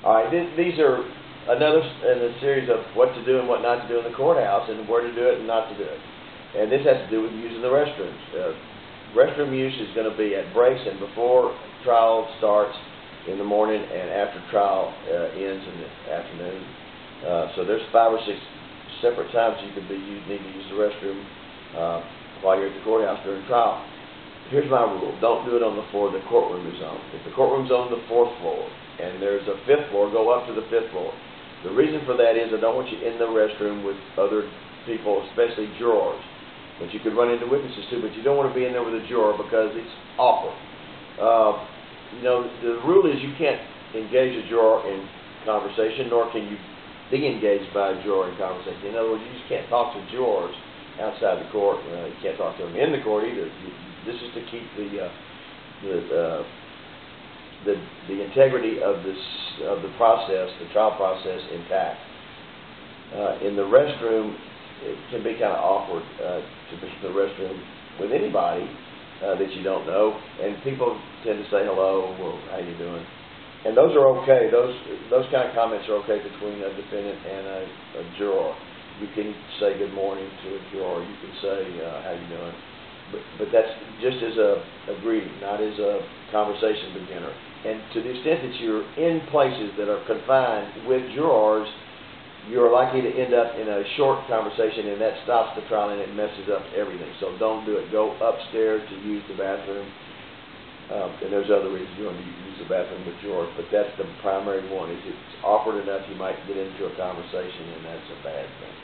All right, these are another in a series of what to do and what not to do in the courthouse, and where to do it and not to do it. And this has to do with using the restrooms. Restroom use is going to be at breaks and before trial starts in the morning and after trial ends in the afternoon. So there's 5 or 6 separate times you could need to use the restroom while you're at the courthouse during trial. Here's my rule: don't do it on the floor the courtroom is on. If the courtroom's on the 4th floor and there's a 5th floor, go up to the 5th floor. The reason for that is I don't want you in the restroom with other people, especially jurors. But you could run into witnesses too, but you don't want to be in there with a juror because it's awkward. The rule is you can't engage a juror in conversation, nor can you be engaged by a juror in conversation. In other words, you just can't talk to jurors outside the court. You can't talk to them in the court either. This is to keep the integrity of the process, the trial process, intact. In the restroom, it can be kind of awkward to be in the restroom with anybody that you don't know, and people tend to say hello, well, how you doing? And those are okay. Those kind of comments are okay between a defendant and a juror. You can say good morning to a juror. You can say how you doing, but that's just as a greeting, not as a conversation beginner. And to the extent that you're in places that are confined with jurors, you're likely to end up in a short conversation, and that stops the trial and it messes up everything. So don't do it. Go upstairs to use the bathroom. And there's other reasons you want to use the bathroom with jurors, but that's the primary one. Is it's awkward enough you might get into a conversation, and that's a bad thing.